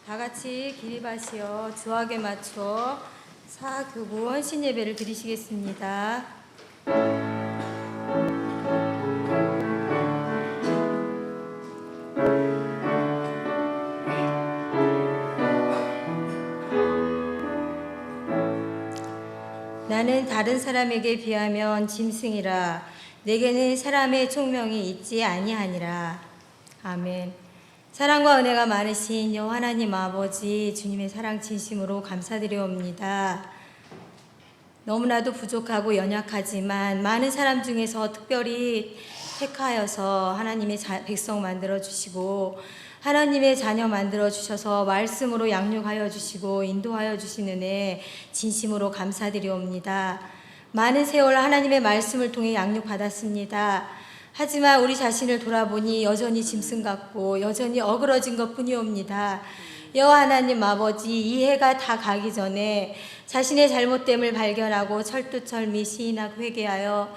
다 같이 기립하시어 주악에 맞춰 사교구 헌신 예배를 드리시겠습니다. 나는 다른 사람에게 비하면 짐승이라 내게는 사람의 총명이 있지 아니하니라. 아멘. 사랑과 은혜가 많으신 여호와 하나님 아버지 주님의 사랑 진심으로 감사드리옵니다. 너무나도 부족하고 연약하지만 많은 사람 중에서 특별히 택하여서 하나님의 백성 만들어 주시고 하나님의 자녀 만들어 주셔서 말씀으로 양육하여 주시고 인도하여 주신 은혜 진심으로 감사드리옵니다. 많은 세월 하나님의 말씀을 통해 양육받았습니다. 하지만 우리 자신을 돌아보니 여전히 짐승 같고 여전히 어그러진 것뿐이옵니다. 여호와 하나님 아버지, 이 해가 다 가기 전에 자신의 잘못됨을 발견하고 철두철미 시인하고 회개하여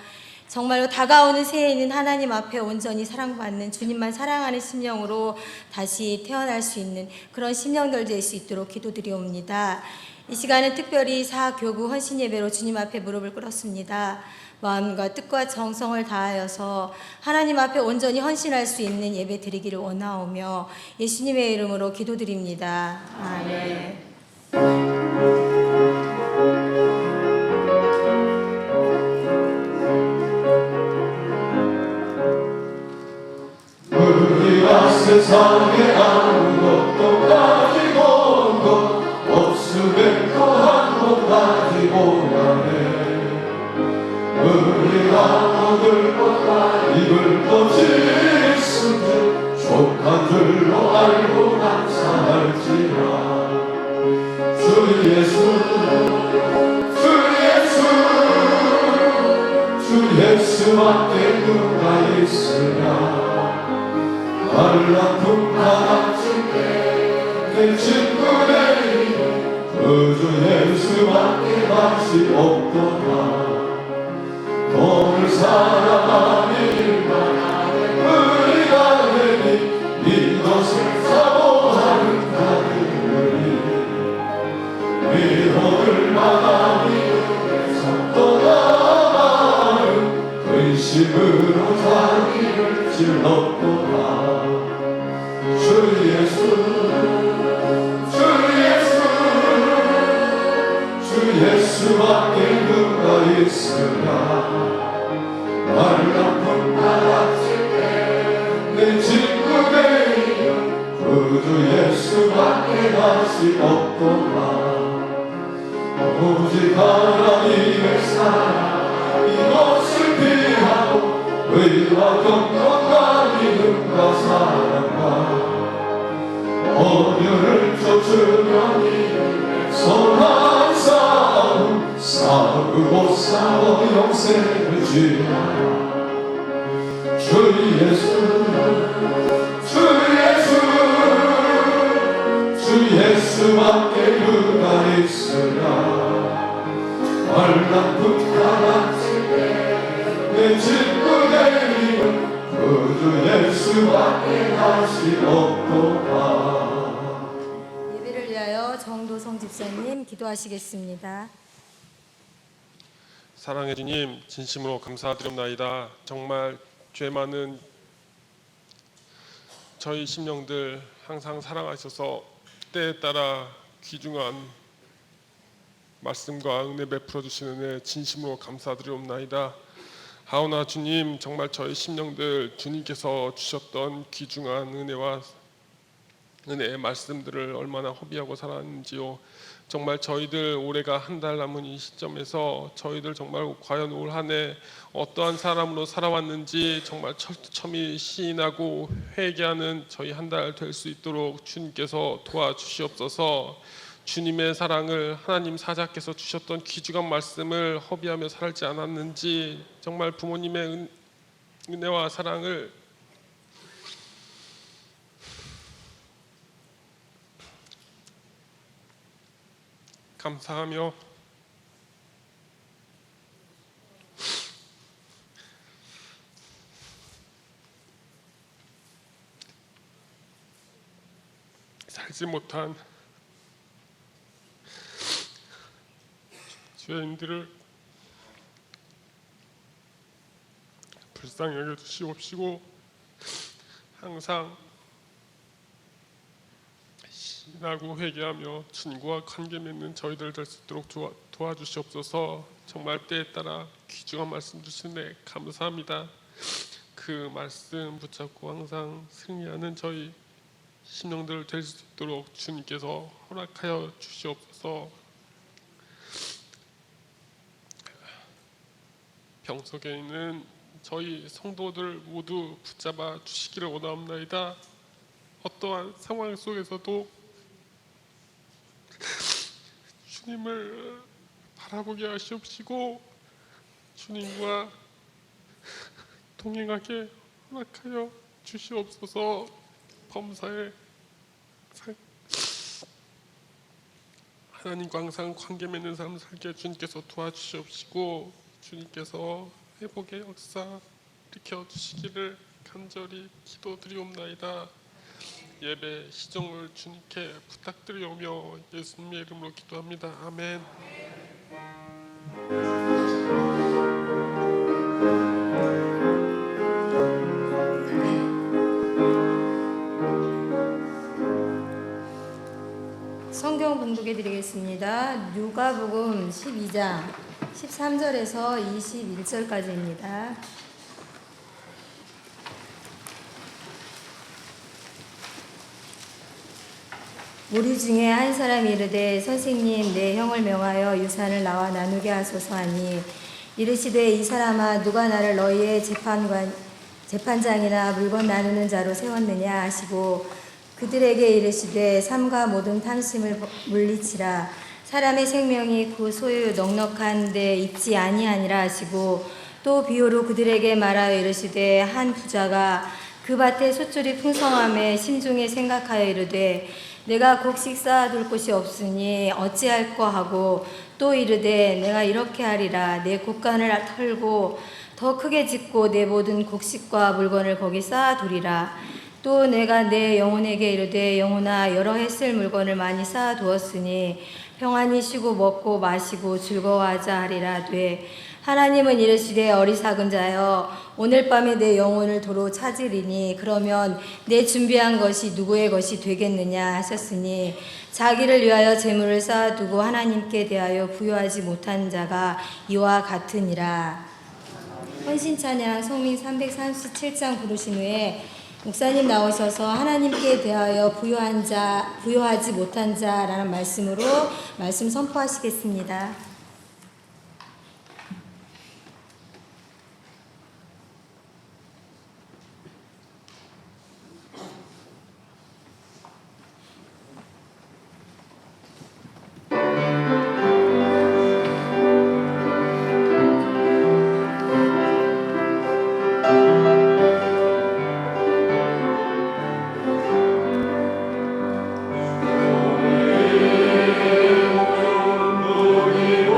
정말로 다가오는 새해에는 하나님 앞에 온전히 사랑받는 주님만 사랑하는 심령으로 다시 태어날 수 있는 그런 심령들 될 수 있도록 기도드리옵니다. 이 시간은 특별히 사교구 헌신 예배로 주님 앞에 무릎을 꿇었습니다. 마음과 뜻과 정성을 다하여서 하나님 앞에 온전히 헌신할 수 있는 예배 드리기를 원하오며 예수님의 이름으로 기도드립니다. 아멘. 우리가 세상에 아무것도 가지고 온 것 없으면 또 한 번 가지고 가네. 우리가 먹을 것과 입을 것이 있으면 족한 줄로 알고 감사할지라. 주 예수 주 예수밖에 누가 있으랴. 알라품 바닥줄게 내 친구네 그주 예수밖에 다시 없도다. 너를 사랑하는 일만 우리가 되니 이것을 사모하는 자들이 위로를 받아 미국에서 떠나가는 근심으로 자기를 찔렀도다. 주 예수밖에 누가 있으랴. 말라품 바닥줄게 내 친구 되면 그주 예수밖에 다시 없도다. 오직 하나님의 사랑 이것을 피하고 의와 경건과 믿음과 사랑과 언유를 쫓으려니 선한 싸움 싸우고 싸워 영생을 지하라. 주 예수밖에 누가 있으랴. 말라품 바닥줄게 내 친구 되면 그주 예수밖에 다시 없도다. 예배를 위하여 정도성 집사님 기도하시겠습니다. 사랑해 주님, 진심으로 감사드립니다. 정말 죄 많은 저희 심령들 항상 사랑하셔서 때에 따라 귀중한 말씀과 은혜 베풀어 주시는 은혜 진심으로 감사드리옵나이다. 하오나 주님, 정말 저희 심령들 주님께서 주셨던 귀중한 은혜의 말씀들을 얼마나 허비하고 살았는지요. 정말 저희들 올해가 한 달 남은 이 시점에서 저희들 정말 과연 올 한 해 어떠한 사람으로 살아왔는지 정말 철두철미 시인하고 회개하는 저희 한 달 될 수 있도록 주님께서 도와주시옵소서. 주님의 사랑을 하나님 사자께서 주셨던 귀중한 말씀을 허비하며 살지 않았는지 정말 부모님의 은혜와 사랑을 감사하며 살지 잊지 못한 죄인들을 불쌍히 여겨 주시옵시고 항상 신하고 회개하며 주님과 관계 맺는 저희들 될 수 있도록 도와주시옵소서. 정말 때에 따라 귀중한 말씀 주시네 감사합니다. 그 말씀 붙잡고 항상 승리하는 저희 심령들 될 수 있도록 주님께서 허락하여 주시옵소서. 병석에 있는 저희 성도들 모두 붙잡아 주시기를 원하옵나이다. 어떠한 상황 속에서도 주님을 바라보게 하시옵시고 주님과 동행하게 허락하여 주시옵소서. 범사에 하나님과 항상 관계 맺는 삶 살게 주님께서 도와주시옵시고 주님께서 회복의 역사 일으켜 주시기를 간절히 기도드리옵나이다. 예배 시정을 주님께 부탁드리오며 예수님의 이름으로 기도합니다. 아멘. 성경 봉독해 드리겠습니다. 누가복음 12장 13절에서 21절까지입니다. 무리 중에 한 사람이 이르되 선생님 내 형을 명하여 유산을 나와 나누게 하소서 하니 이르시되 이 사람아 누가 나를 너희의 재판장이나 물건 나누는 자로 세웠느냐 하시고 그들에게 이르시되 삶과 모든 탐심을 물리치라 사람의 생명이 그 소유 넉넉한 데 있지 아니하니라 하시고 또 비유로 그들에게 말하여 이르시되 한 부자가 그 밭에 솥줄이 풍성함에 심중에 생각하여 이르되 내가 곡식 쌓아둘 곳이 없으니 어찌할꼬 하고 또 이르되 내가 이렇게 하리라 내 곡간을 털고 더 크게 짓고 내 모든 곡식과 물건을 거기 쌓아두리라. 또 내가 내 영혼에게 이르되 영혼아 여러 해 쓸 물건을 많이 쌓아두었으니 평안히 쉬고 먹고 마시고 즐거워하자 하리라 되 하나님은 이르시되 어리석은 자여 오늘 밤에 내 영혼을 도로 찾으리니 그러면 내 준비한 것이 누구의 것이 되겠느냐 하셨으니 자기를 위하여 재물을 쌓아두고 하나님께 대하여 부여하지 못한 자가 이와 같으니라. 헌신찬양 성민 337장 부르신 후에 목사님 나오셔서 하나님께 대하여 부여하지 못한 자라는 말씀으로 말씀 선포하시겠습니다. 너희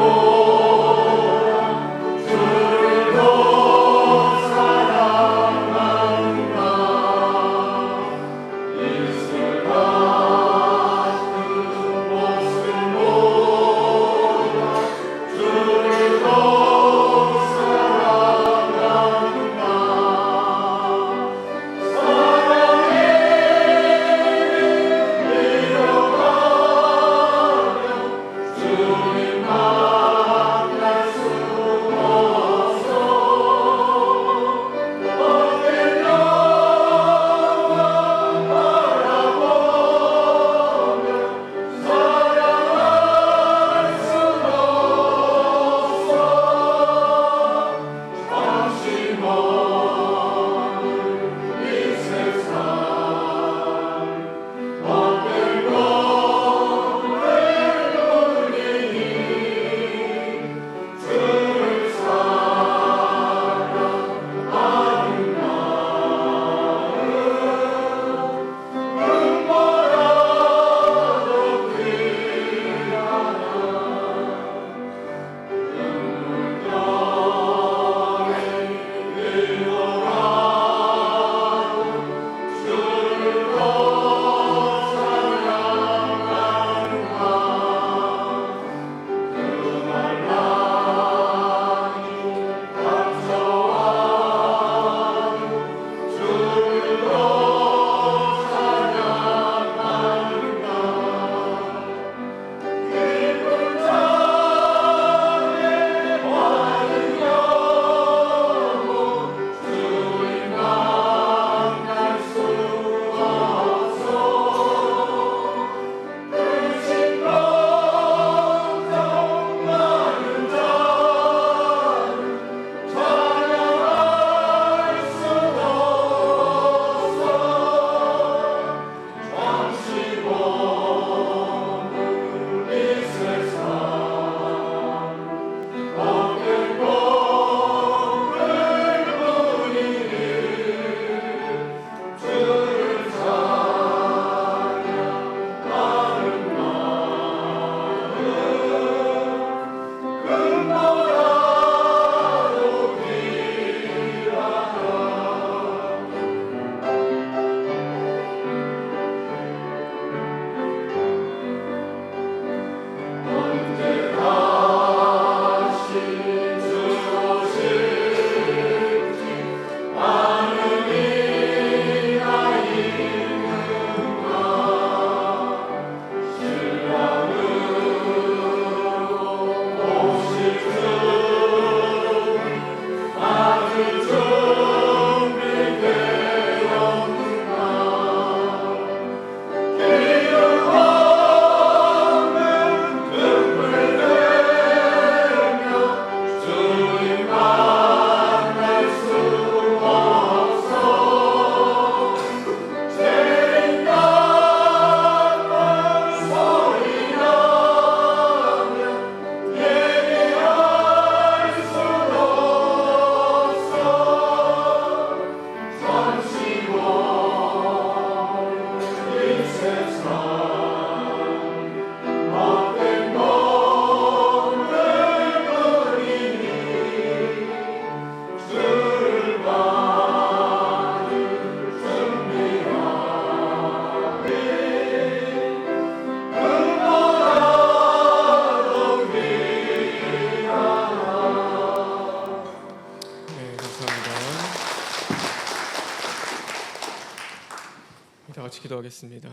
기도하겠습니다.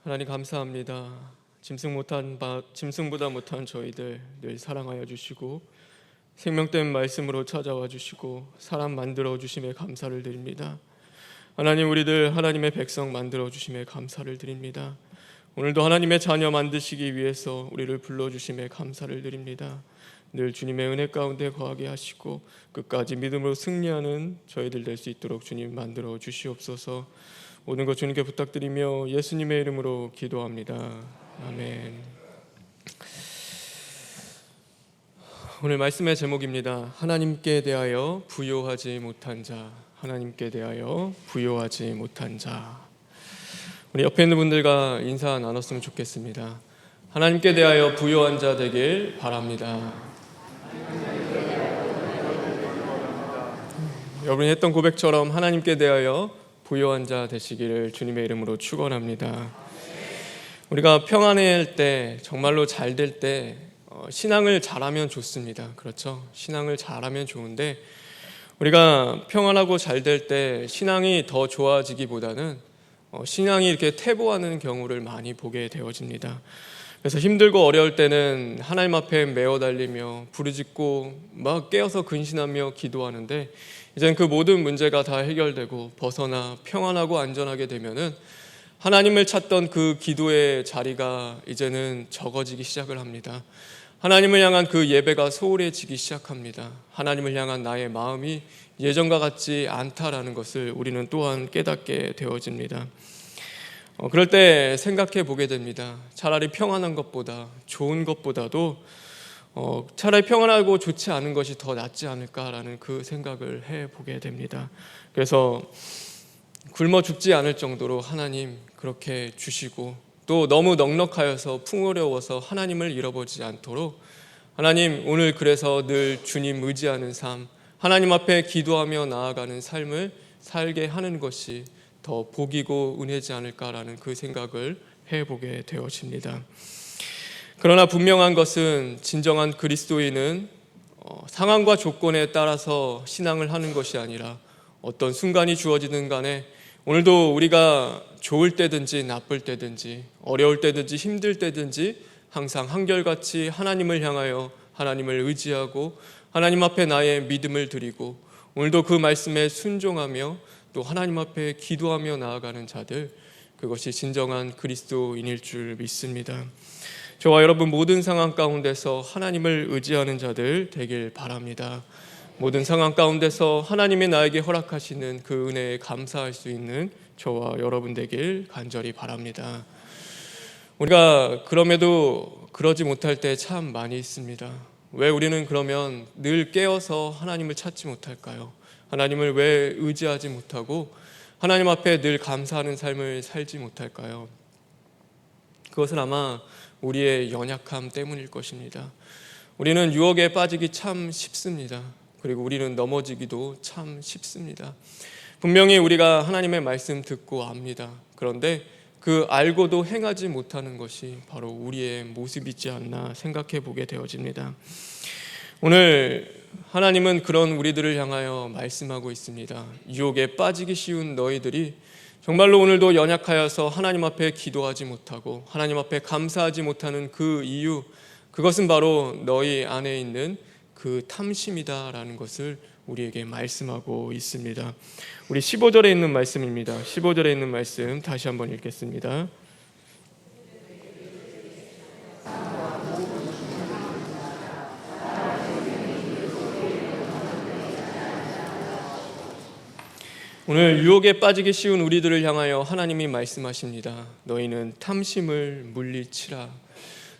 하나님 감사합니다. 짐승보다 못한 저희들 늘 사랑하여 주시고 생명된 말씀으로 찾아와 주시고 사람 만들어 주심에 감사를 드립니다. 하나님, 우리들 하나님의 백성 만들어 주심에 감사를 드립니다. 오늘도 하나님의 자녀 만드시기 위해서 우리를 불러주심에 감사를 드립니다. 늘 주님의 은혜 가운데 거하게 하시고 끝까지 믿음으로 승리하는 저희들 될 수 있도록 주님 만들어 주시옵소서. 모든 것 주님께 부탁드리며 예수님의 이름으로 기도합니다. 아멘. 오늘 말씀의 제목입니다. 하나님께 대하여 부요하지 못한 자. 하나님께 대하여 부요하지 못한 자. 우리 옆에 있는 분들과 인사 나눴으면 좋겠습니다. 하나님께 대하여 부요한 자 되길 바랍니다. 여러분이 했던 고백처럼 하나님께 대하여 부요한 자 되시기를 주님의 이름으로 축원합니다. 우리가 평안할 때, 정말로 잘 될 때 신앙을 잘하면 좋습니다. 그렇죠? 신앙을 잘하면 좋은데 우리가 평안하고 잘 될 때 신앙이 더 좋아지기보다는 신앙이 이렇게 퇴보하는 경우를 많이 보게 되어집니다. 그래서 힘들고 어려울 때는 하나님 앞에 메어 달리며 부르짖고 막 깨어서 근신하며 기도하는데 이제는 그 모든 문제가 다 해결되고 벗어나 평안하고 안전하게 되면은 하나님을 찾던 그 기도의 자리가 이제는 적어지기 시작을 합니다. 하나님을 향한 그 예배가 소홀해지기 시작합니다. 하나님을 향한 나의 마음이 예전과 같지 않다라는 것을 우리는 또한 깨닫게 되어집니다. 그럴 때 생각해 보게 됩니다. 차라리 평안한 것보다, 좋은 것보다도 차라리 평안하고 좋지 않은 것이 더 낫지 않을까라는 그 생각을 해보게 됩니다. 그래서 굶어 죽지 않을 정도로 하나님 그렇게 주시고, 또 너무 넉넉하여서 풍요로워서 하나님을 잃어버리지 않도록 하나님, 오늘 그래서 늘 주님 의지하는 삶, 하나님 앞에 기도하며 나아가는 삶을 살게 하는 것이 더 복이고 은혜지 않을까라는 그 생각을 해보게 되어집니다. 그러나 분명한 것은 진정한 그리스도인은 상황과 조건에 따라서 신앙을 하는 것이 아니라 어떤 순간이 주어지든 간에 오늘도 우리가 좋을 때든지 나쁠 때든지 어려울 때든지 힘들 때든지 항상 한결같이 하나님을 향하여 하나님을 의지하고 하나님 앞에 나의 믿음을 드리고 오늘도 그 말씀에 순종하며 또 하나님 앞에 기도하며 나아가는 자들, 그것이 진정한 그리스도인일 줄 믿습니다. 저와 여러분 모든 상황 가운데서 하나님을 의지하는 자들 되길 바랍니다. 모든 상황 가운데서 하나님이 나에게 허락하시는 그 은혜에 감사할 수 있는 저와 여러분 되길 간절히 바랍니다. 우리가 그럼에도 그러지 못할 때 참 많이 있습니다. 왜 우리는 그러면 늘 깨어서 하나님을 찾지 못할까요? 하나님을 왜 의지하지 못하고 하나님 앞에 늘 감사하는 삶을 살지 못할까요? 그것은 아마 우리의 연약함 때문일 것입니다. 우리는 유혹에 빠지기 참 쉽습니다. 그리고 우리는 넘어지기도 참 쉽습니다. 분명히 우리가 하나님의 말씀 듣고 압니다. 그런데 그 알고도 행하지 못하는 것이 바로 우리의 모습이지 않나 생각해 보게 되어집니다. 오늘 하나님은 그런 우리들을 향하여 말씀하고 있습니다. 유혹에 빠지기 쉬운 너희들이 정말로 오늘도 연약하여서 하나님 앞에 기도하지 못하고 하나님 앞에 감사하지 못하는 그 이유, 그것은 바로 너희 안에 있는 그 탐심이다라는 것을 우리에게 말씀하고 있습니다. 우리 15절에 있는 말씀입니다. 15절에 있는 말씀 다시 한번 읽겠습니다. 오늘 유혹에 빠지기 쉬운 우리들을 향하여 하나님이 말씀하십니다. 너희는 탐심을 물리치라.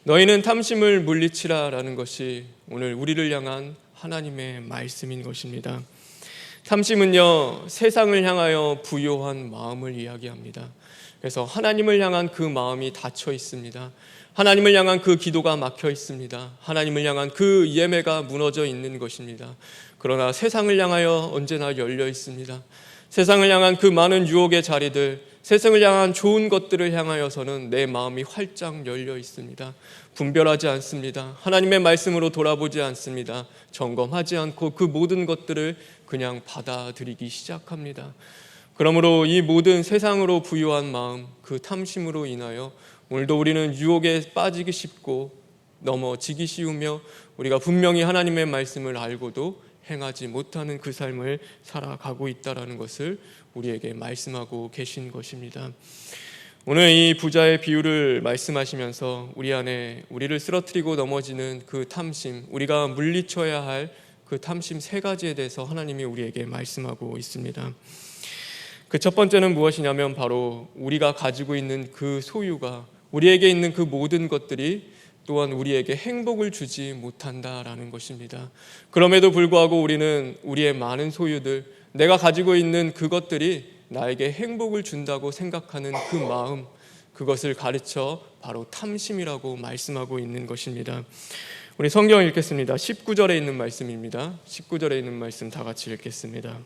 너희는 탐심을 물리치라라는 것이 오늘 우리를 향한 하나님의 말씀인 것입니다. 탐심은요, 세상을 향하여 부요한 마음을 이야기합니다. 그래서 하나님을 향한 그 마음이 닫혀 있습니다. 하나님을 향한 그 기도가 막혀 있습니다. 하나님을 향한 그 예매가 무너져 있는 것입니다. 그러나 세상을 향하여 언제나 열려 있습니다. 세상을 향한 그 많은 유혹의 자리들, 세상을 향한 좋은 것들을 향하여서는 내 마음이 활짝 열려 있습니다. 분별하지 않습니다. 하나님의 말씀으로 돌아보지 않습니다. 점검하지 않고 그 모든 것들을 그냥 받아들이기 시작합니다. 그러므로 이 모든 세상으로 부유한 마음, 그 탐심으로 인하여 오늘도 우리는 유혹에 빠지기 쉽고 넘어지기 쉬우며 우리가 분명히 하나님의 말씀을 알고도 행하지 못하는 그 삶을 살아가고 있다는 것을 우리에게 말씀하고 계신 것입니다. 오늘 이 부자의 비유를 말씀하시면서 우리 안에 우리를 쓰러뜨리고 넘어지는 그 탐심, 우리가 물리쳐야 할 그 탐심 3가지에 대해서 하나님이 우리에게 말씀하고 있습니다. 그 첫 번째는 무엇이냐면 바로 우리가 가지고 있는 그 소유가, 우리에게 있는 그 모든 것들이 또한 우리에게 행복을 주지 못한다라는 것입니다. 그럼에도 불구하고 우리는 우리의 많은 소유들, 내가 가지고 있는 그것들이 나에게 행복을 준다고 생각하는 그 마음, 그것을 가르쳐 바로 탐심이라고 말씀하고 있는 것입니다. 우리 성경을 읽겠습니다. 19절에 있는 말씀입니다. 19절에 있는 말씀 다 같이 읽겠습니다.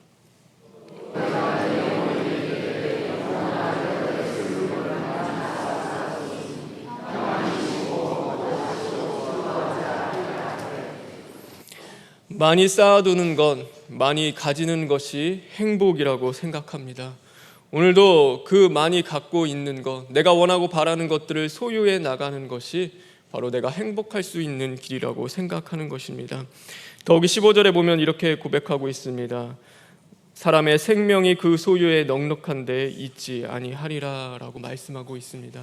많이 쌓아두는 것, 많이 가지는 것이 행복이라고 생각합니다. 오늘도 그 많이 갖고 있는 것, 내가 원하고 바라는 것들을 소유해 나가는 것이 바로 내가 행복할 수 있는 길이라고 생각하는 것입니다. 더욱이 15절에 보면 이렇게 고백하고 있습니다. 사람의 생명이 그 소유에 넉넉한데 있지 아니하리라 라고 말씀하고 있습니다.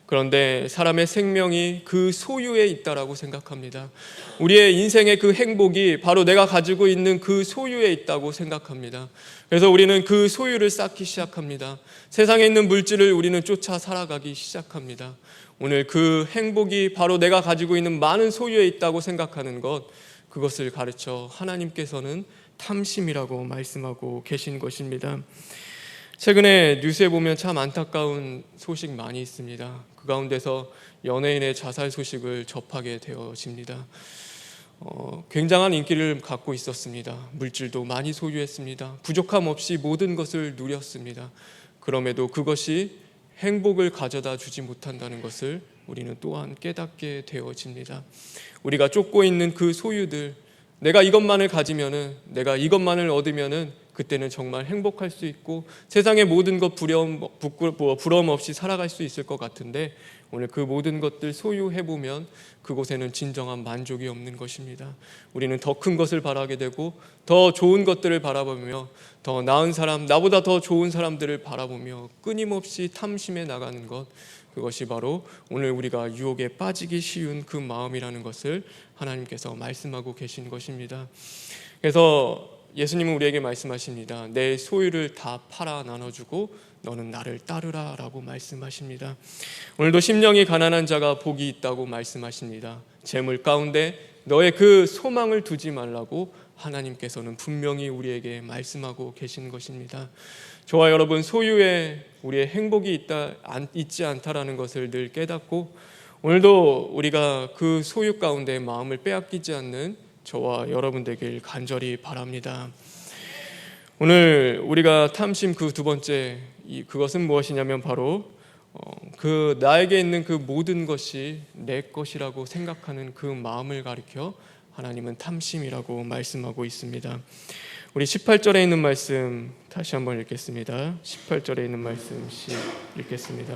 그런데 사람의 생명이 그 소유에 있다라고 생각합니다. 우리의 인생의 그 행복이 바로 내가 가지고 있는 그 소유에 있다고 생각합니다. 그래서 우리는 그 소유를 쌓기 시작합니다. 세상에 있는 물질을 우리는 쫓아 살아가기 시작합니다. 오늘 그 행복이 바로 내가 가지고 있는 많은 소유에 있다고 생각하는 것, 그것을 가르쳐 하나님께서는 탐심이라고 말씀하고 계신 것입니다. 최근에 뉴스에 보면 참 안타까운 소식 많이 있습니다. 그 가운데서 연예인의 자살 소식을 접하게 되어집니다. 굉장한 인기를 갖고 있었습니다. 물질도 많이 소유했습니다. 부족함 없이 모든 것을 누렸습니다. 그럼에도 그것이 행복을 가져다 주지 못한다는 것을 우리는 또한 깨닫게 되어집니다. 우리가 쫓고 있는 그 소유들, 내가 이것만을 가지면은, 내가 이것만을 얻으면은 그때는 정말 행복할 수 있고 세상의 모든 것 부러움 없이 살아갈 수 있을 것 같은데, 오늘 그 모든 것들 소유해보면 그곳에는 진정한 만족이 없는 것입니다. 우리는 더 큰 것을 바라게 되고 더 좋은 것들을 바라보며 더 나은 사람, 나보다 더 좋은 사람들을 바라보며 끊임없이 탐심해 나가는 것, 그것이 바로 오늘 우리가 유혹에 빠지기 쉬운 그 마음이라는 것을 하나님께서 말씀하고 계신 것입니다. 그래서 예수님은 우리에게 말씀하십니다. 내 소유를 다 팔아 나눠주고 너는 나를 따르라 라고 말씀하십니다. 오늘도 심령이 가난한 자가 복이 있다고 말씀하십니다. 재물 가운데 너의 그 소망을 두지 말라고 하나님께서는 분명히 우리에게 말씀하고 계신 것입니다. 저와 여러분, 소유에 우리의 행복이 있지 않다라는 것을 늘 깨닫고 오늘도 우리가 그 소유 가운데 마음을 빼앗기지 않는 저와 여러분 되길 간절히 바랍니다. 오늘 우리가 탐심 그 두 번째, 그것은 무엇이냐면 바로 그 나에게 있는 그 모든 것이 내 것이라고 생각하는 그 마음을 가리켜 하나님은 탐심이라고 말씀하고 있습니다. 우리 18절에 있는 말씀 다시 한번 읽겠습니다. 18절에 있는 말씀 읽겠습니다.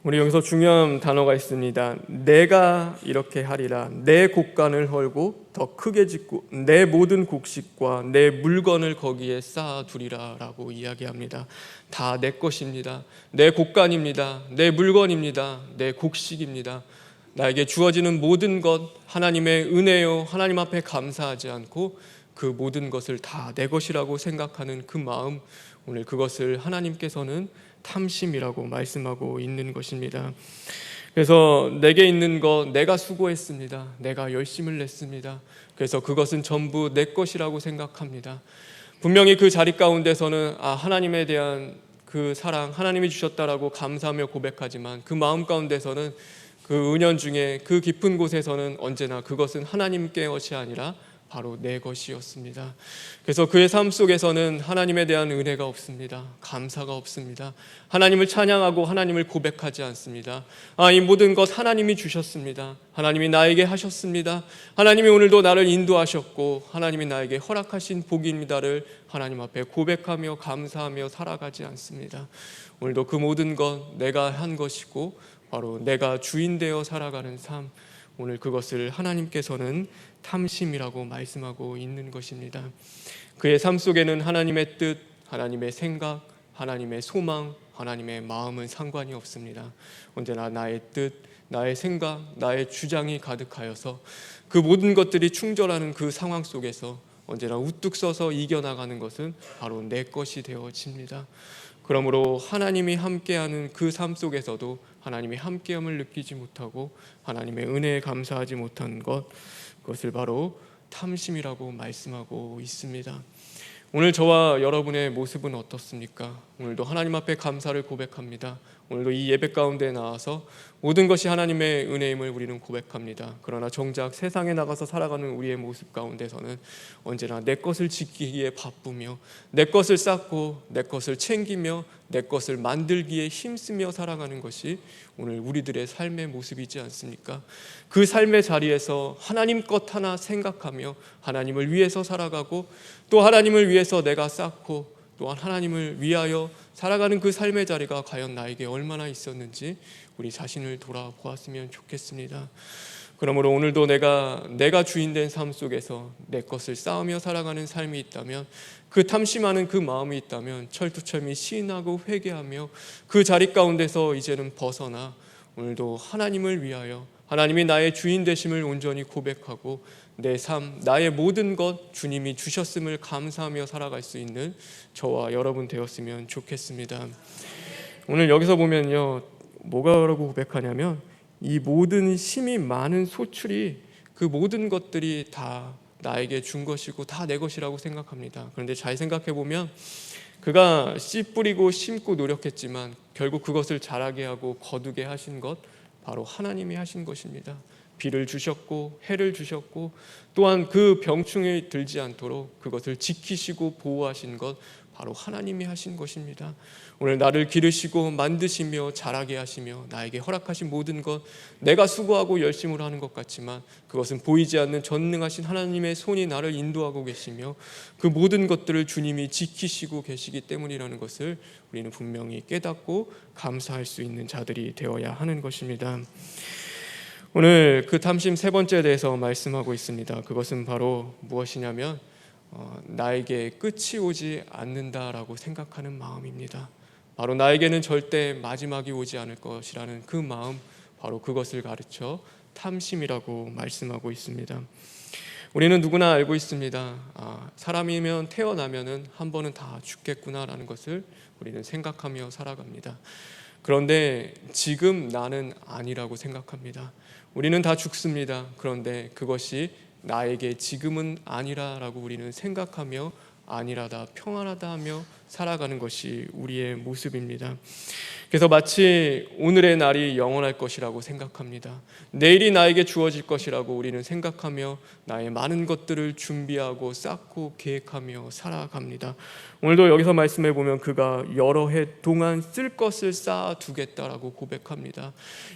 우리 여기서 중요한 단어가 있습니다. 내가 이렇게 하리라. 내 곡간을 헐고 더 크게 짓고 내 모든 곡식과 내 물건을 거기에 쌓아두리라 라고 이야기합니다. 다 내 것입니다. 내 곡간입니다. 내 물건입니다. 내 곡식입니다. 나에게 주어지는 모든 것 하나님의 은혜요, 하나님 앞에 감사하지 않고 그 모든 것을 다 내 것이라고 생각하는 그 마음, 오늘 그것을 하나님께서는 탐심이라고 말씀하고 있는 것입니다. 그래서 내게 있는 것, 내가 수고했습니다. 내가 열심을 냈습니다. 그래서 그것은 전부 내 것이라고 생각합니다. 분명히 그 자리 가운데서는 하나님에 대한 그 사랑, 하나님이 주셨다라고 감사하며 고백하지만 그 마음 가운데서는 그 은연 중에 그 깊은 곳에서는 언제나 그것은 하나님께 것이 아니라 바로 내 것이었습니다. 그래서 그의 삶 속에서는 하나님에 대한 은혜가 없습니다. 감사가 없습니다. 하나님을 찬양하고 하나님을 고백하지 않습니다. 이 모든 것 하나님이 주셨습니다. 하나님이 나에게 하셨습니다. 하나님이 오늘도 나를 인도하셨고 하나님이 나에게 허락하신 복입니다를 하나님 앞에 고백하며 감사하며 살아가지 않습니다. 오늘도 그 모든 것 내가 한 것이고 바로 내가 주인 되어 살아가는 삶, 오늘 그것을 하나님께서는 탐심이라고 말씀하고 있는 것입니다. 그의 삶 속에는 하나님의 뜻, 하나님의 생각, 하나님의 소망, 하나님의 마음은 상관이 없습니다. 언제나 나의 뜻, 나의 생각, 나의 주장이 가득하여서 그 모든 것들이 충돌하는 그 상황 속에서 언제나 우뚝 서서 이겨나가는 것은 바로 내 것이 되어집니다. 그러므로 하나님이 함께하는 그 삶 속에서도 하나님이 함께함을 느끼지 못하고 하나님의 은혜에 감사하지 못한 것, 그것을 바로 탐심이라고 말씀하고 있습니다. 오늘 저와 여러분의 모습은 어떻습니까? 오늘도 하나님 앞에 감사를 고백합니다. 오늘도 이 예배 가운데 나와서 모든 것이 하나님의 은혜임을 우리는 고백합니다. 그러나 정작 세상에 나가서 살아가는 우리의 모습 가운데서는 언제나 내 것을 지키기에 바쁘며 내 것을 쌓고 내 것을 챙기며 내 것을 만들기에 힘쓰며 살아가는 것이 오늘 우리들의 삶의 모습이지 않습니까? 그 삶의 자리에서 하나님 것 하나 생각하며 하나님을 위해서 살아가고 또 하나님을 위해서 내가 쌓고 또한 하나님을 위하여 살아가는 그 삶의 자리가 과연 나에게 얼마나 있었는지 우리 자신을 돌아보았으면 좋겠습니다. 그러므로 오늘도 내가 주인된 삶 속에서 내 것을 쌓으며 살아가는 삶이 있다면, 그 탐심하는 그 마음이 있다면 철두철미 시인하고 회개하며 그 자리 가운데서 이제는 벗어나 오늘도 하나님을 위하여 하나님이 나의 주인 되심을 온전히 고백하고 내 삶, 나의 모든 것 주님이 주셨음을 감사하며 살아갈 수 있는 저와 여러분 되었으면 좋겠습니다. 오늘 여기서 보면요, 뭐라고 고백하냐면 이 모든 힘이 많은 소출이 그 모든 것들이 다 나에게 준 것이고 다 내 것이라고 생각합니다. 그런데 잘 생각해 보면 그가 씨 뿌리고 심고 노력했지만 결국 그것을 자라게 하고 거두게 하신 것 바로 하나님이 하신 것입니다. 비를 주셨고 해를 주셨고 또한 그 병충해 들지 않도록 그것을 지키시고 보호하신 것 바로 하나님이 하신 것입니다. 오늘 나를 기르시고 만드시며 자라게 하시며 나에게 허락하신 모든 것, 내가 수고하고 열심으로 하는 것 같지만 그것은 보이지 않는 전능하신 하나님의 손이 나를 인도하고 계시며 그 모든 것들을 주님이 지키시고 계시기 때문이라는 것을 우리는 분명히 깨닫고 감사할 수 있는 자들이 되어야 하는 것입니다. 오늘 그 탐심 세 번째에 대해서 말씀하고 있습니다. 그것은 바로 무엇이냐면 나에게 끝이 오지 않는다라고 생각하는 마음입니다. 바로 나에게는 절대 마지막이 오지 않을 것이라는 그 마음, 바로 그것을 가르쳐 탐심이라고 말씀하고 있습니다. 우리는 누구나 알고 있습니다. 사람이면 태어나면은 한 번은 다 죽겠구나라는 것을 우리는 생각하며 살아갑니다. 그런데 지금 나는 아니라고 생각합니다. 우리는 다 죽습니다. 그런데 그것이 나에게 지금은 아니라라고 우리는 생각하며 아니라다 평안하다 하며 살아가는 것이 우리의 모습입니다. 그래서 마치 오늘의 날이 영원할 것이라고 생각합니다. 내일이 나에게 주어질 것이라고 우리는 생각하며 나의 많은 것들을 준비하고 쌓고 계획하며 살아갑니다. 오늘도 여기서 말씀해 보면 그가 여러 해 동안 쓸 것을 쌓아두겠다라고 고백합니다.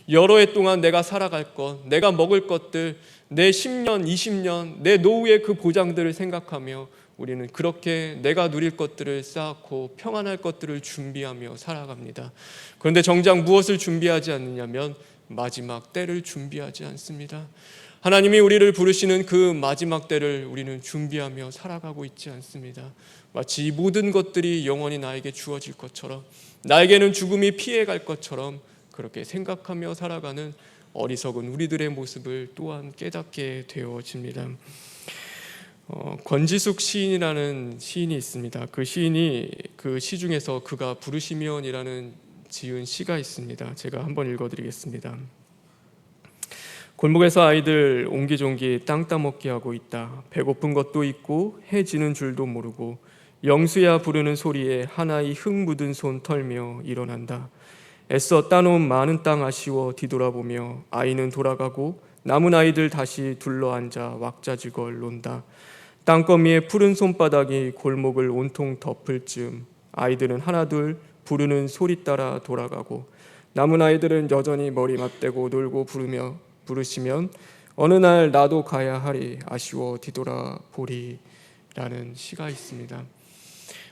여러 해 동안 내가 살아갈 것, 내가 먹을 것들, 내 10년, 20년, 내 노후의 그 보장들을 생각하며 우리는 그렇게 내가 누릴 것들을 쌓고 평안할 것들을 준비하며 살아갑니다. 그런데 정작 무엇을 준비하지 않느냐면 마지막 때를 준비하지 않습니다. 하나님이 우리를 부르시는 그 마지막 때를 우리는 준비하며 살아가고 있지 않습니다. 마치 이 모든 것들이 영원히 나에게 주어질 것처럼, 나에게는 죽음이 피해갈 것처럼 그렇게 생각하며 살아가는 어리석은 우리들의 모습을 또한 깨닫게 되어집니다. 권지숙 시인이라는 시인이 있습니다. 그 시인이 그 시 중에서 그가 부르시면이라는 지은 시가 있습니다. 제가 한번 읽어드리겠습니다. 골목에서 아이들 옹기종기 땅 따먹기 하고 있다. 배고픈 것도 있고 해 지는 줄도 모르고 영수야 부르는 소리에 하나의 흙 묻은 손 털며 일어난다. 애써 따놓은 많은 땅 아쉬워 뒤돌아보며 아이는 돌아가고 남은 아이들 다시 둘러앉아 왁자지껄 논다. 땅거미의 푸른 손바닥이 골목을 온통 덮을 즈음 아이들은 하나둘 부르는 소리 따라 돌아가고 남은 아이들은 여전히 머리 맞대고 놀고 부르시면 어느 날 나도 가야 하리 아쉬워 뒤돌아보리 라는 시가 있습니다.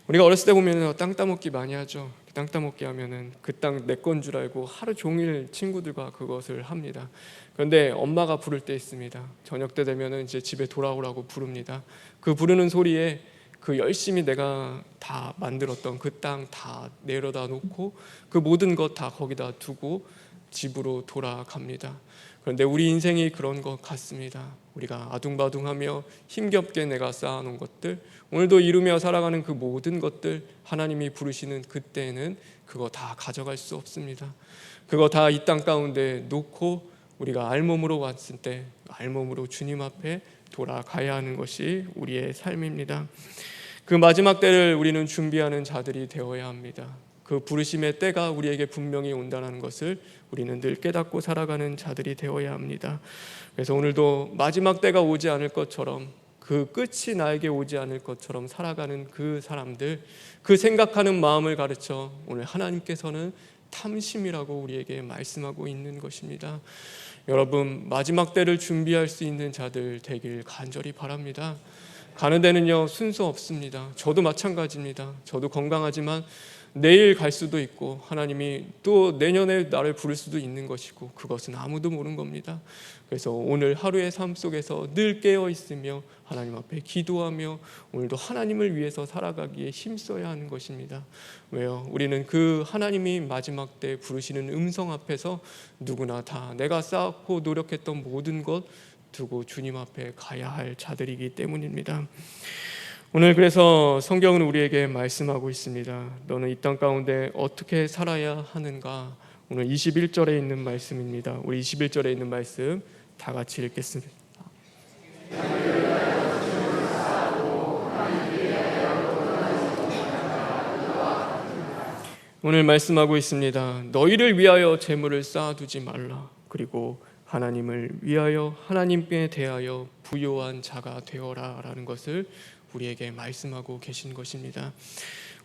우리가 어렸을 때 보면 땅 따먹기 많이 하죠. 땅 따먹기 하면은 그 땅 내 건 줄 알고 하루 종일 친구들과 그것을 합니다. 그런데 엄마가 부를 때 있습니다. 저녁 때 되면은 이제 집에 돌아오라고 부릅니다. 그 부르는 소리에 그 열심히 내가 다 만들었던 그 땅 다 내려다 놓고 그 모든 것 다 거기다 두고 집으로 돌아갑니다. 그런데 우리 인생이 그런 것 같습니다. 우리가 아둥바둥하며 힘겹게 내가 쌓아놓은 것들, 오늘도 이루며 살아가는 그 모든 것들, 하나님이 부르시는 그때는 그거 다 가져갈 수 없습니다. 그거 다 이 땅 가운데 놓고 우리가 알몸으로 왔을 때 알몸으로 주님 앞에 돌아가야 하는 것이 우리의 삶입니다. 그 마지막 때를 우리는 준비하는 자들이 되어야 합니다. 그 부르심의 때가 우리에게 분명히 온다는 것을 우리는 늘 깨닫고 살아가는 자들이 되어야 합니다. 그래서 오늘도 마지막 때가 오지 않을 것처럼, 그 끝이 나에게 오지 않을 것처럼 살아가는 그 사람들, 그 생각하는 마음을 가르쳐 오늘 하나님께서는 탐심이라고 우리에게 말씀하고 있는 것입니다. 여러분, 마지막 때를 준비할 수 있는 자들 되길 간절히 바랍니다. 가는 데는요 순서 없습니다. 저도 마찬가지입니다. 저도 건강하지만 내일 갈 수도 있고 하나님이 또 내년에 나를 부를 수도 있는 것이고 그것은 아무도 모르는 겁니다. 그래서 오늘 하루의 삶 속에서 늘 깨어 있으며 하나님 앞에 기도하며 오늘도 하나님을 위해서 살아가기에 힘써야 하는 것입니다. 왜요? 우리는 그 하나님이 마지막 때 부르시는 음성 앞에서 누구나 다 내가 쌓고 노력했던 모든 것 두고 주님 앞에 가야 할 자들이기 때문입니다. 오늘 그래서 성경은 우리에게 말씀하고 있습니다. 너는 이 땅 가운데 어떻게 살아야 하는가? 오늘 21절에 있는 말씀입니다. 우리 21절에 있는 말씀 다 같이 읽겠습니다. 오늘 말씀하고 있습니다. 너희를 위하여 재물을 쌓아두지 말라. 그리고 하나님을 위하여 하나님께 대하여 부요한 자가 되어라 라는 것을 우리에게 말씀하고 계신 것입니다.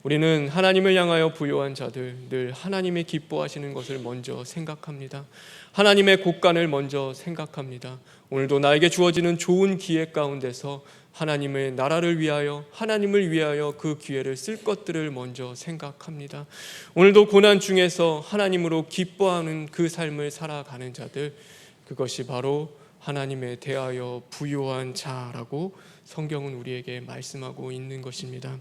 우리는 하나님을 향하여 부요한 자들, 늘 하나님이 기뻐하시는 것을 먼저 생각합니다. 하나님의 곳간을 먼저 생각합니다. 오늘도 나에게 주어지는 좋은 기회 가운데서 하나님의 나라를 위하여, 하나님을 위하여 그 기회를 쓸 것들을 먼저 생각합니다. 오늘도 고난 중에서 하나님으로 기뻐하는 그 삶을 살아가는 자들, 그것이 바로 하나님에 대하여 부요한 자라고 성경은 우리에게 말씀하고 있는 것입니다.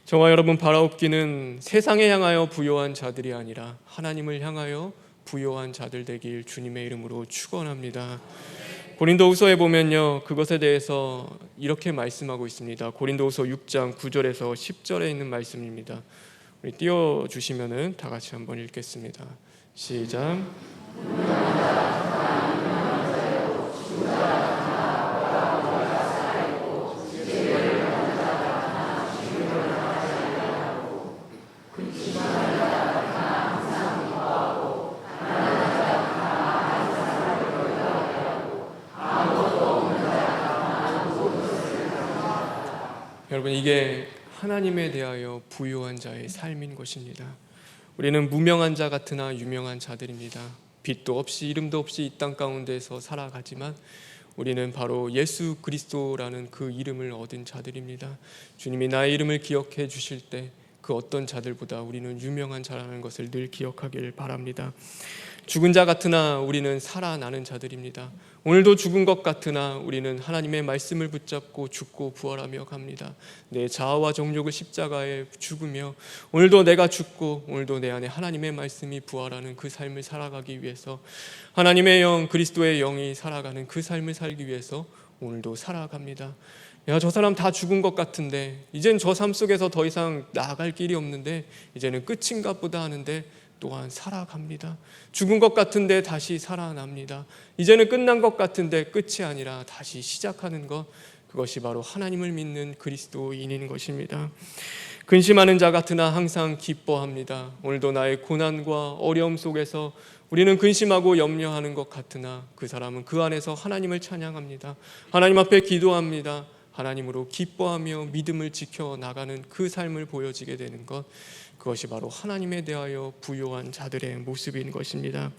저와 여러분 바라옵기는 세상에 향하여 부요한 자들이 아니라 하나님을 향하여 부요한 자들 되길 주님의 이름으로 축원합니다. 고린도후서에 보면요, 그것에 대해서 이렇게 말씀하고 있습니다. 고린도후서 6장 9절에서 10절에 있는 말씀입니다. 우리 띄워주시면은 다 같이 한번 읽겠습니다. 시작. 여러분, 이게 하나님에 대하여 부요한 자의 삶인 것입니다. 우리는 무명한 자 같으나 유명한 자들입니다. 빛도 없이 이름도 없이 이 땅 가운데서 살아가지만 우리는 바로 예수 그리스도라는 그 이름을 얻은 자들입니다. 주님이 나의 이름을 기억해 주실 때 그 어떤 자들보다 우리는 유명한 자라는 것을 늘 기억하길 바랍니다. 죽은 자 같으나 우리는 살아나는 자들입니다. 오늘도 죽은 것 같으나 우리는 하나님의 말씀을 붙잡고 죽고 부활하며 갑니다. 내 자아와 정욕을 십자가에 죽으며 오늘도 내가 죽고 오늘도 내 안에 하나님의 말씀이 부활하는 그 삶을 살아가기 위해서, 하나님의 영 그리스도의 영이 살아가는 그 삶을 살기 위해서 오늘도 살아갑니다. 야, 저 사람 다 죽은 것 같은데 이젠 저 삶 속에서 더 이상 나아갈 길이 없는데 이제는 끝인가 보다 하는데 또한 살아갑니다. 죽은 것 같은데 다시 살아납니다. 이제는 끝난 것 같은데 끝이 아니라 다시 시작하는 것, 그것이 바로 하나님을 믿는 그리스도인인 것입니다. 근심하는 자 같으나 항상 기뻐합니다. 오늘도 나의 고난과 어려움 속에서 우리는 근심하고 염려하는 것 같으나 그 사람은 그 안에서 하나님을 찬양합니다. 하나님 앞에 기도합니다. 하나님으로 기뻐하며 믿음을 지켜나가는 그 삶을 보여지게 되는 것, 그것이 바로 하나님에 대하여 부요한 자들의 모습인 것입니다.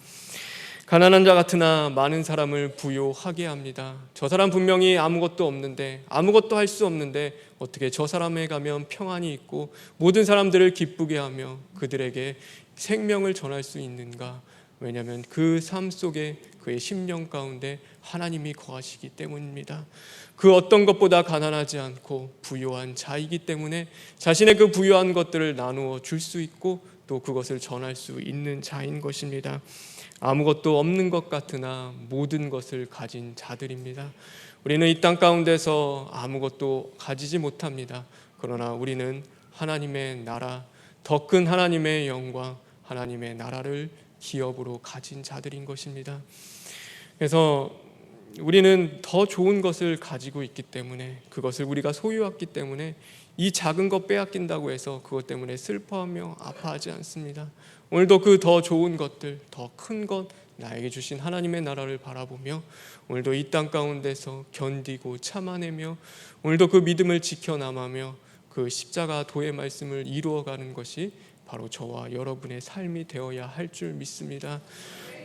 가난한 자 같으나 많은 사람을 부요하게 합니다. 저 사람 분명히 아무것도 없는데, 아무것도 할 수 없는데 어떻게 저 사람에 가면 평안이 있고 모든 사람들을 기쁘게 하며 그들에게 생명을 전할 수 있는가? 왜냐하면 그 삶 속에 그의 심령 가운데 하나님이 거하시기 때문입니다. 그 어떤 것보다 가난하지 않고 부요한 자이기 때문에 자신의 그 부요한 것들을 나누어 줄 수 있고 또 그것을 전할 수 있는 자인 것입니다. 아무것도 없는 것 같으나 모든 것을 가진 자들입니다. 우리는 이 땅 가운데서 아무것도 가지지 못합니다. 그러나 우리는 하나님의 나라, 더 큰 하나님의 영광, 하나님의 나라를 기업으로 가진 자들인 것입니다. 그래서 우리는 더 좋은 것을 가지고 있기 때문에, 그것을 우리가 소유했기 때문에 이 작은 것 빼앗긴다고 해서 그것 때문에 슬퍼하며 아파하지 않습니다. 오늘도 그 더 좋은 것들, 더 큰 것, 나에게 주신 하나님의 나라를 바라보며 오늘도 이 땅 가운데서 견디고 참아내며 오늘도 그 믿음을 지켜나가며 그 십자가 도의 말씀을 이루어가는 것이 바로 저와 여러분의 삶이 되어야 할 줄 믿습니다.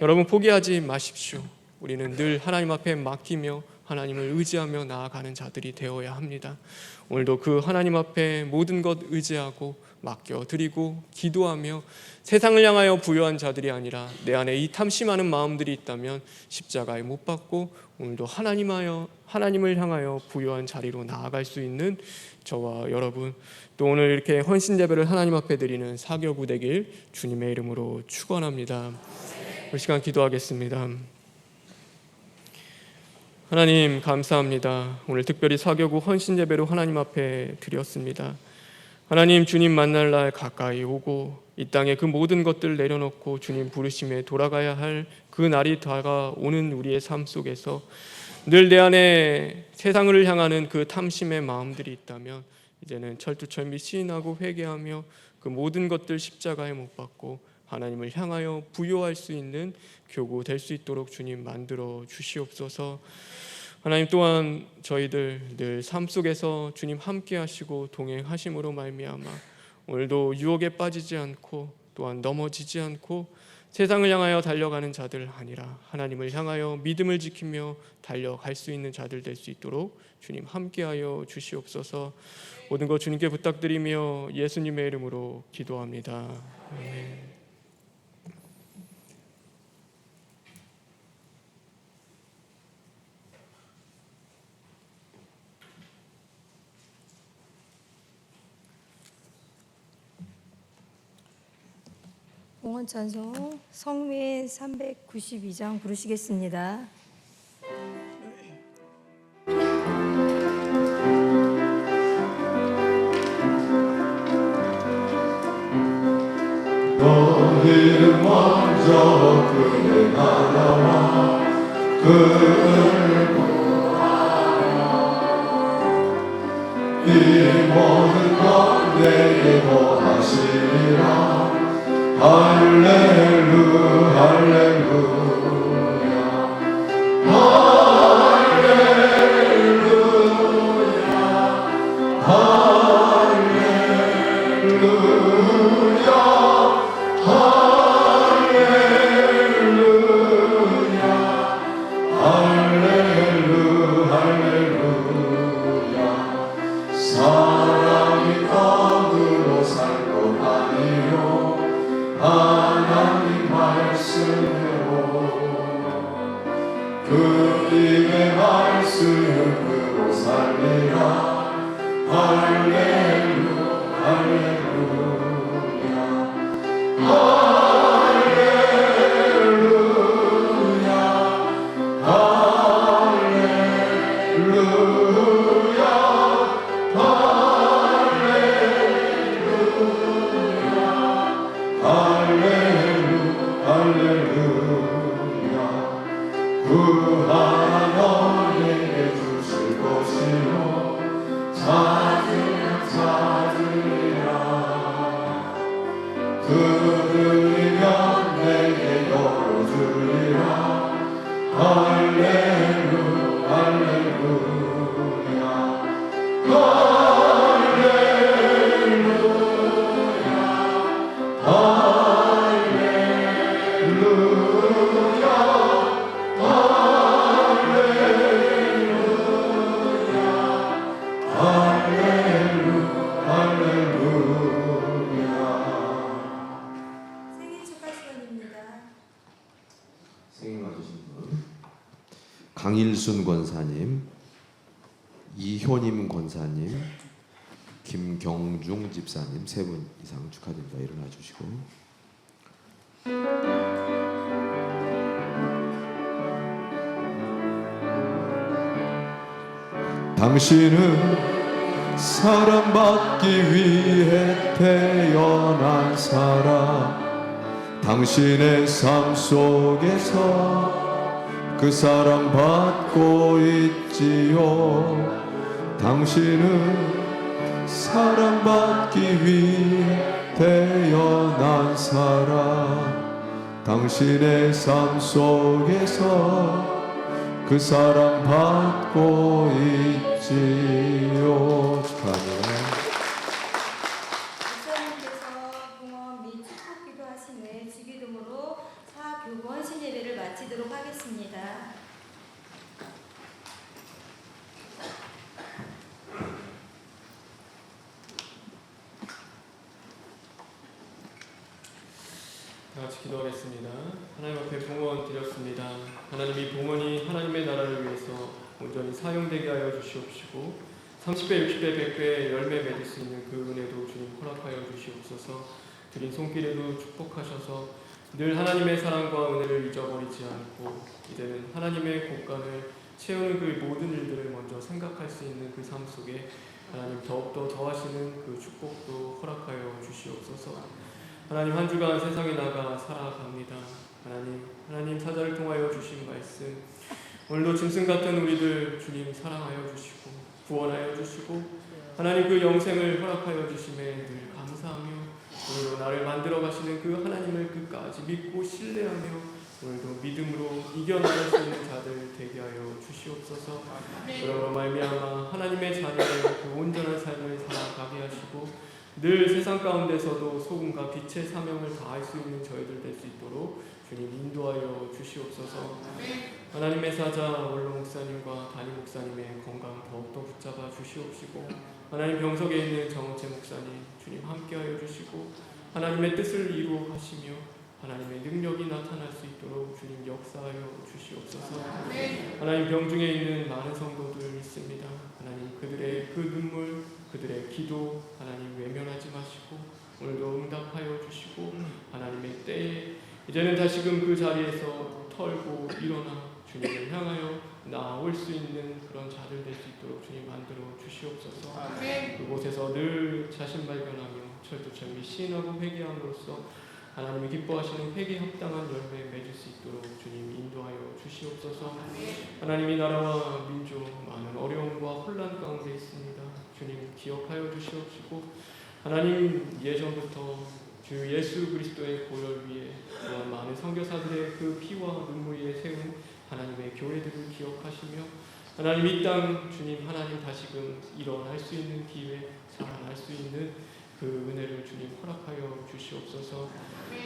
여러분 포기하지 마십시오. 우리는 늘 하나님 앞에 맡기며 하나님을 의지하며 나아가는 자들이 되어야 합니다. 오늘도 그 하나님 앞에 모든 것 의지하고 맡겨드리고 기도하며 세상을 향하여 부요한 자들이 아니라 내 안에 이 탐심하는 마음들이 있다면 십자가에 못 박고 오늘도 하나님을 향하여 부요한 자리로 나아갈 수 있는 저와 여러분, 또 오늘 이렇게 헌신 예배를 하나님 앞에 드리는 사교구 되길 주님의 이름으로 축원합니다. 이 시간 기도하겠습니다. 하나님 감사합니다. 오늘 특별히 사교구 헌신 예배로 하나님 앞에 드렸습니다. 하나님, 주님 만날 날 가까이 오고 이 땅에 그 모든 것들을 내려놓고 주님 부르심에 돌아가야 할 그 날이 다가오는 우리의 삶 속에서 늘 내 안에 세상을 향하는 그 탐심의 마음들이 있다면 이제는 철두철미 시인하고 회개하며 그 모든 것들 십자가에 못 박고 하나님을 향하여 부요할 수 있는 교구 될 수 있도록 주님 만들어 주시옵소서. 하나님, 또한 저희들 늘 삶 속에서 주님 함께 하시고 동행하심으로 말미암아 오늘도 유혹에 빠지지 않고 또한 넘어지지 않고 세상을 향하여 달려가는 자들 아니라 하나님을 향하여 믿음을 지키며 달려갈 수 있는 자들 될 수 있도록 주님 함께하여 주시옵소서. 모든 것 주님께 부탁드리며 예수님의 이름으로 기도합니다. 아멘. 공원 찬송 성민 392장 부르시겠습니다. 너희는 먼저 그의 나라와 그를 구하여 이 모든 것 내게 더하시리라. 할렐루야 할렐루야 할렐루야 할렐루야 할렐루야 할렐루야. 사람이 떡으로 살 것 아니요 하나님 말씀으로 그 입의 말씀으로 살리라. 할렐루야 할렐루야 할렐루야 할렐루야 할렐루야. 구하라 너에게 주실 것이요 찾으면 강일순 권사님, 이효님 권사님, 김경중 집사님 3분 이상 축하드립니다. 일어나 주시고. 당신은 사랑받기 위해 태어난 사람. 당신의 삶 속에서 그 사랑받고 있지요. 당신은 사랑받기 위해 태어난 사람. 당신의 삶 속에서 그 사랑받고 있지요. 축하합니다. 목사님께서 봉헌 및 축복 기도하신 후에 주기도문으로 사교구헌신 예배를 마치도록 하겠습니다. 다 같이 기도하겠습니다. 하나님 앞에 봉헌 드렸습니다. 하나님 이 봉헌이 하나님의 나라를 위해서 온전히 사용되게 하여 주시옵시고 30배, 60배, 100배 열매 맺을 수 있는 그 은혜도 주님 허락하여 주시옵소서. 드린 손길에도 축복하셔서 늘 하나님의 사랑과 은혜를 잊어버리지 않고 이제는 하나님의 곳간을 채우는 그 모든 일들을 먼저 생각할 수 있는 그 삶 속에 하나님 더욱더 더하시는 그 축복도 허락하여 주시옵소서. 하나님 한 주간 세상에 나가 살아갑니다. 하나님 사자를 통하여 주신 말씀 오늘도 짐승 같은 우리들 주님 사랑하여 주시고 구원하여 주시고 하나님 그 영생을 허락하여 주심에 늘 감사하며 오늘도 나를 만들어 가시는 그 하나님을 끝까지 믿고 신뢰하며 오늘도 믿음으로 이겨나갈 수 있는 자들 되게 하여 주시옵소서. 그러므로 말미암아 하나님의 자녀의 그 온전한 삶을 살아가게 하시고 늘 세상 가운데서도 소금과 빛의 사명을 다할 수 있는 저희들 될 수 있도록 주님 인도하여 주시옵소서. 하나님의 사자 원로 목사님과 담임 목사님의 건강 더욱더 붙잡아 주시옵시고 하나님 병석에 있는 정은채 목사님 주님 함께하여 주시고 하나님의 뜻을 이루어 가시며 하나님의 능력이 나타날 수 있도록 주님 역사하여 주시옵소서. 하나님 병중에 있는 많은 성도들 있습니다. 하나님 그들의 그 눈물 그들의 기도 하나님 외면하지 마시고 오늘도 응답하여 주시고 하나님의 때에 이제는 다시금 그 자리에서 털고 일어나 주님을 향하여 나올 수 있는 그런 자들 될 수 있도록 주님 만들어 주시옵소서. 그곳에서 늘 자신 발견하며 철두철미 시인하고 회개함으로써 하나님이 기뻐하시는 회개에 합당한 열매 맺을 수 있도록 주님 인도하여 주시옵소서. 하나님이 나라와 민족 많은 어려움과 혼란 가운데 있습니다. 주님 기억하여 주시옵시고 하나님 예전부터 주 예수 그리스도의 보혈 위에 또한 많은 선교사들의 그 피와 눈물 위에 세운 하나님의 교회들을 기억하시며 하나님 이 땅 주님 하나님 다시금 일어날 수 있는 기회 살아날 수 있는 그 은혜를 주님 허락하여 주시옵소서.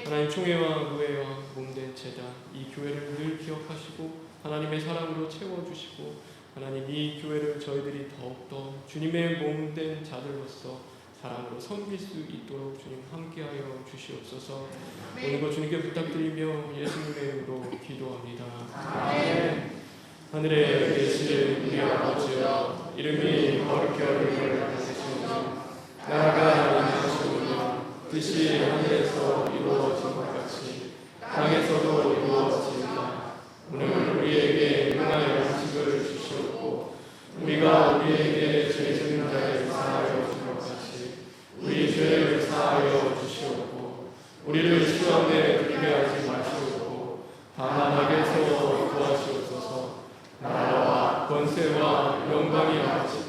하나님 총회와 노회와 몸된 제단 이 교회를 늘 기억하시고 하나님의 사랑으로 채워주시고 하나님 이 교회를 저희들이 더욱더 주님의 몸된 자들로서 사랑으로 섬길 수 있도록 주님 함께하여 주시옵소서. 오늘도 주님께 부탁드리며 예수님의 이름으로 기도합니다. 아멘. 하늘에 계시는 우리 아버지여 이름이 거룩히 여김을 받으시옵소서. 나라가 임하시오며 뜻이 하늘에서 이루어진 것 같이 땅에서도 이루어지이다. 오늘 우리에게 행할 양식을 주시옵고 우리가 우리에게 죄 짓는 자를 사하여 준 것 같이 우리 죄를 사하여 주시옵고 우리를 시험에 들게 하지 마시옵고 다만 악에서 구하시옵소서. 나라와 권세와 영광이 아버지